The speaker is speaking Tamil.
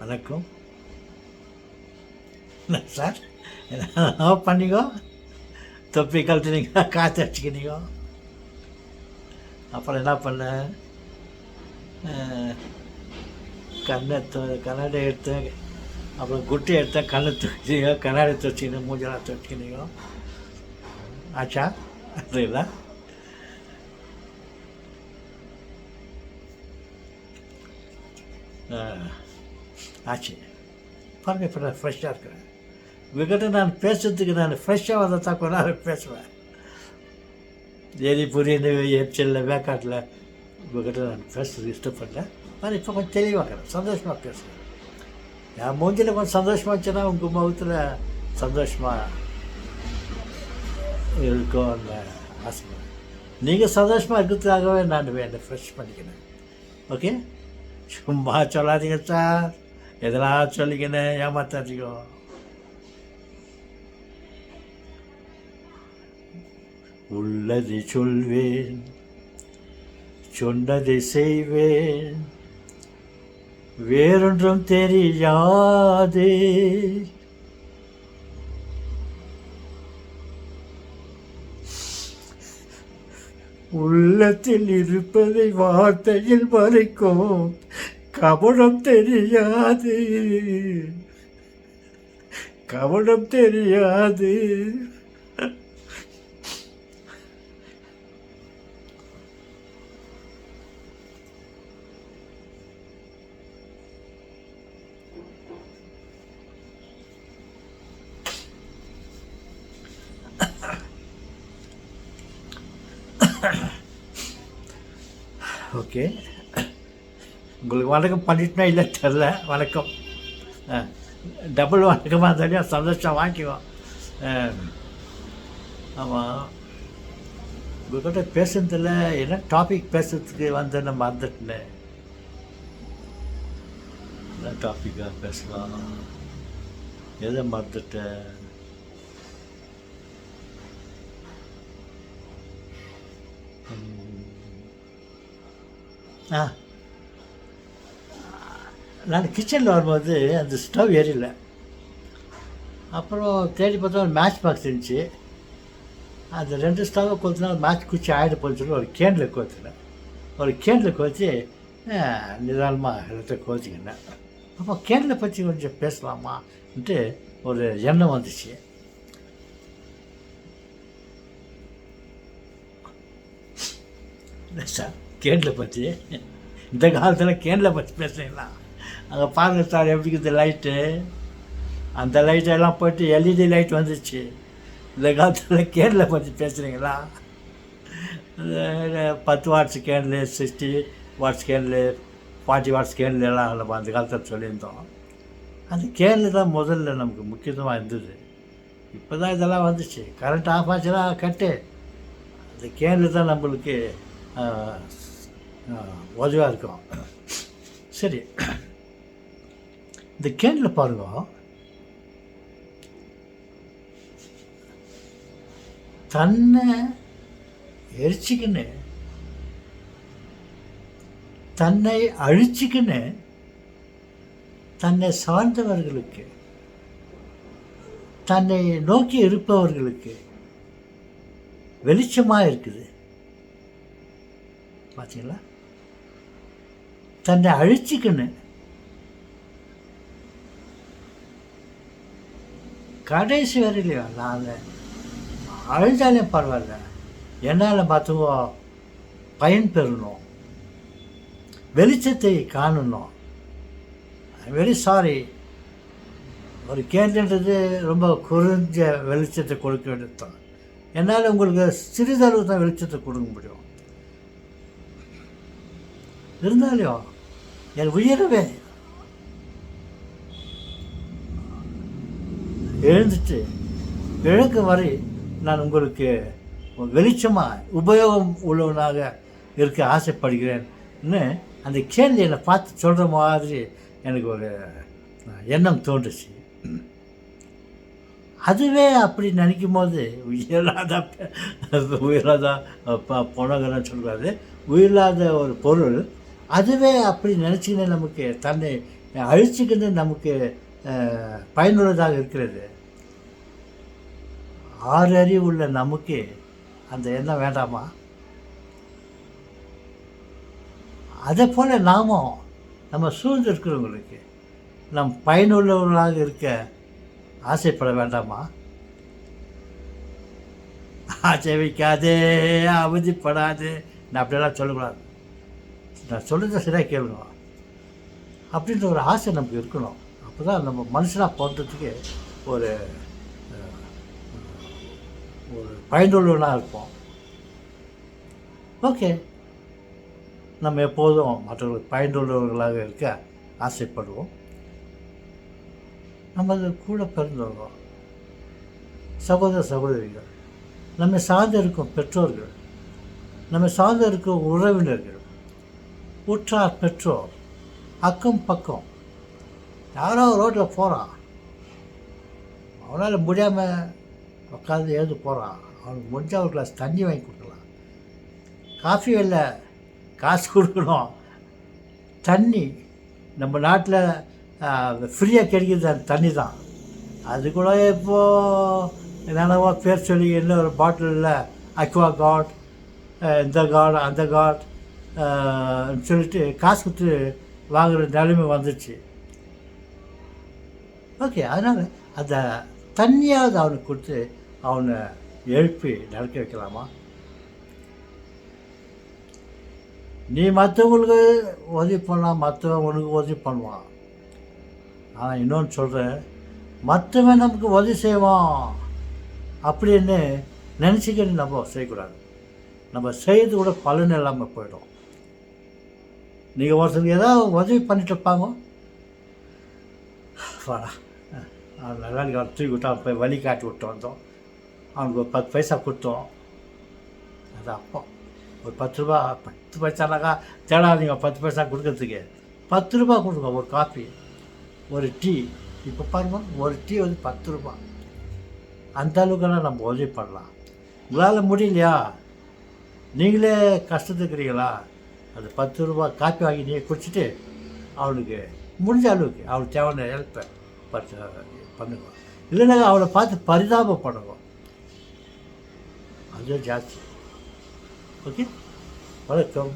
வணக்கம். என்ன சார் பண்ணிக்கோ, தொப்பி கழட்டுனீங்க, காற்று அடிச்சுக்கினீங்க. அப்புறம் என்ன பண்ண, கண்ணாடி எடுத்தேன், அப்புறம் குட்டி எடுத்தேன், கண்ணை துவச்சிங்க, கண்ணாடி துவச்சிக்கணும், மூஞ்செல்லாம் துவச்சிக்கினீங்க. ஆச்சா அப்படிங்களா? ஆச்சு பாருங்கள். இப்போ நான் ஃப்ரெஷ்ஷாக இருக்கிறேன். உங்கள்கிட்ட நான் பேசுறதுக்கு நான் ஃப்ரெஷ்ஷாக வந்தால் தான் கொஞ்ச நேரம் பேசுவேன். புரியுது எப்சலில் வேக்காட்டில் உங்கள்கிட்ட நான் பேசுறது இஷ்டப்படல. நான் இப்போ கொஞ்சம் தெளிவாக்கிறேன், சந்தோஷமாக பேசுகிறேன். என் மூஞ்சில் கொஞ்சம் சந்தோஷமாக வச்சுன்னா உங்கள் முகத்தில் சந்தோஷமாக இருக்கும்னு ஆசைப்படுறேன். நீங்கள் சந்தோஷமாக இருக்கிறதுக்காகவே நான் என்னை ஃப்ரெஷ் பண்ணிக்கிறேன். ஓகே, சும்மா சொல்லாதீங்க சார், எதெல்லாம் சொல்லிக்கின்னு ஏமாத்தாதீங்க. உள்ளதை சொல்வேன், சொன்னதை செய்வேன், வேறொன்றும் தெரியாது. உள்ளத்தில் இருப்பதை வார்த்தையில் மறைக்கும் கவனம் தெரியாது, கவனம் தெரியாது. ஓகே, உங்களுக்கு வணக்கம் பண்ணிட்டுனா இல்லை தெரில. வணக்கம், டபுள் வணக்கமாக இருந்தாலும் சந்தோஷம் வாங்கிக்குவோம். ஆமாம், உங்கள்கிட்ட பேசுனதில் என்ன டாபிக் பேசுறதுக்கு வந்து நான் மறந்துட்டேன். என்ன டாப்பிக்காக பேசலாம், எதை மறந்துட்டேன். நான் கிச்சனில் வரும்போது அந்த ஸ்டவ் எரியல. அப்புறம் தேடி பார்த்தா ஒரு மேட்ச் பாக்ஸ் இருந்துச்சு. அந்த 2 ஸ்டவ்வை கொளுத்துனா மேட்ச் குச்சி ஆகிட போன்னு சொல்லி ஒரு கேனில் கோத்துனேன். ஒரு கேனில் கோச்சி நிதானமாக எல்லாத்தையும் கோச்சிக்கினேன். அப்போ கேனில் பற்றி கொஞ்சம் பேசலாமான்ட்டு ஒரு எண்ணம் வந்துச்சு. இல்லை சார், கேனில் பற்றி இந்த காலத்தில் கேனில் பற்றி பேசுகிறீங்களா? அங்கே பாருங்கள் சார், எப்படி இருக்குது லைட்டு. அந்த லைட்டெல்லாம் போய்ட்டு எல்இடி லைட் வந்துச்சு. இந்த காலத்தில் கேனில் பற்றி பேசுகிறீங்களா? 10 வாட்ஸ் கேனில், 60 வாட்ஸ் கேனில், 40 வாட்ஸ் கேனில் எல்லாம் நம்ம அந்த காலத்தில் சொல்லியிருந்தோம். அந்த கேனில் தான் முதல்ல நமக்கு முக்கியத்துவமாக இருந்தது. இப்போ தான் இதெல்லாம் வந்துச்சு. கரண்ட் ஆஃப் ஆச்சுன்னா கட்டு. அந்த கேனில் தான் நம்மளுக்கு உதவியாக இருக்கும். சரி, இந்த கேனில் பாருங்க, தன்னை எரிச்சிக்கின்னு, தன்னை அழிச்சிக்கின்னு, தன்னை சார்ந்தவர்களுக்கு, தன்னை நோக்கி இருப்பவர்களுக்கு வெளிச்சமாக இருக்குது. பார்த்தீங்களா? தன்னை அழிச்சிக்கின்னு கடைசி வரையிலையோ நான் அழிஞ்சாலே பரவாயில்ல, என்னால் மற்றவங்க பயன் பெறணும், வெளிச்சத்தை காணணும். வெரி சாரி, ஒரு கேன்றது ரொம்ப குறைஞ்ச வெளிச்சத்தை கொடுக்க வேண்டியது. என்னால் உங்களுக்கு சிறிதளவு தான் வெளிச்சத்தை கொடுக்க முடியும். இருந்தாலும் என் உயிரவே எழுந்துட்டு இழக்க வரை நான் உங்களுக்கு வெளிச்சமாக உபயோகம் உள்ளவனாக இருக்க ஆசைப்படுகிறேன்னு அந்த கேள்வி என்னை பார்த்து சொல்கிற மாதிரி எனக்கு ஒரு எண்ணம் தோன்றுச்சு. அதுவே அப்படி நினைக்கும் போது உயிராத பொணகன்னு சொல்கிறாரு, உயிரில்லாத ஒரு பொருள் அதுவே அப்படி நினச்சிக்கினே நமக்கு தன்னை அழிச்சுக்கின்னு நமக்கு பயனுள்ளதாக இருக்கிறது. 6 அறிவு உள்ள நமக்கு அந்த எண்ணம் வேண்டாமா? அதை போல் நாமும் நம்ம சூழ்ந்து இருக்கிறவங்களுக்கு நம் பயனுள்ளவர்களாக இருக்க ஆசைப்பட வேண்டாமா? ஆசை வைக்காதே, அவதிப்படாது, நான் அப்படியெல்லாம் சொல்லக்கூடாது. நான் சொல்கிறத சரியாக கேளுங்க. அப்படின்ற ஒரு ஆசை நமக்கு இருக்கணும். அப்போ தான் நம்ம மனுஷனாக போகிறதுக்கு ஒரு ஒரு பயனுள்ளவனாக இருப்போம். ஓகே, நம்ம எப்போதும் மற்றவர்களுக்கு பயனுள்ளவர்களாக இருக்க ஆசைப்படுவோம். நம்ம அது கூட பிறந்தவங்க, சகோதர சகோதரிகள், நம்ம சார்ந்து இருக்கும் பெற்றோர்கள், நம்ம சார்ந்து இருக்கும் உறவினர்கள், உற்றார் பெற்றோர், அக்கம் பக்கம். யாரோ ரோட்டில் போகிறான், அவனால் முடியாமல் உட்காந்து எழுந்து போகிறான், அவனுக்கு முடிஞ்சால் ஒரு கிளாஸ் தண்ணி வாங்கி கொடுக்கலாம். காஃபி இல்லை, காசு கொடுக்கணும். தண்ணி நம்ம நாட்டில் ஃப்ரீயாக கிடைக்கிறது அந்த தண்ணி தான். அது கூட இப்போது என்னென்னவோ பேர் சொல்லி இன்னொரு பாட்டிலில் அக்வா காட், இந்த காட் அந்த காட் சொல்லிட்டு காசு கொடுத்து வாங்குகிற நிலைமை வந்துடுச்சு. ஓகே, அதனால் அந்த தண்ணியாவது அவனுக்கு கொடுத்து அவனை எழுப்பி நடக்க வைக்கலாமா? நீ மற்றவங்களுக்கு உதவி பண்ணலாம், மற்றவன் உனக்கு உதவி பண்ணுவான். ஆனால் இன்னொன்று சொல்கிறேன், மற்றவன் நமக்கு உதவி செய்வான் அப்படின்னு நினச்சிக்கிட்டு நம்ம செய்யக்கூடாது. நம்ம செய்யறது கூட பலன் இல்லாமல் போயிடும். நீங்கள் ஒருத்தருக்கு ஏதாவது உதவி பண்ணிட்டு இருப்பாங்க, வாடா அவன் நல்லா அவன் தூக்கி விட்டு அவன் போய் வழி காட்டி விட்டு வந்தோம், அவனுக்கு ஒரு 10 பைசா கொடுத்தோம். அது அப்போ ஒரு 10 ரூபா, 10 பைசானாக்கா தேடாதீங்க. 10 பைசா கொடுக்கறதுக்கு 10 ரூபா கொடுங்க. ஒரு காஃபி, ஒரு டீ. இப்போ பாருங்க, ஒரு டீ வந்து 10 ரூபா. அந்த அளவுக்கெல்லாம் நம்ம உதவி பண்ணலாம். உங்களால் முடியலையா, நீங்களே கஷ்டத்துக்குறீங்களா, அந்த 10 ரூபா காப்பி வாங்கி நீங்கள் குடிச்சிட்டு அவனுக்கு முடிஞ்ச அளவுக்கு அவனுக்கு தேவையான ஹெல்ப்பை பண்ணுங்க. இல்லைன்னா அவளை பார்த்து பரிதாபப்படுங்க. அதுவும் ஜாஸ்தி. ஓகே, வணக்கம்.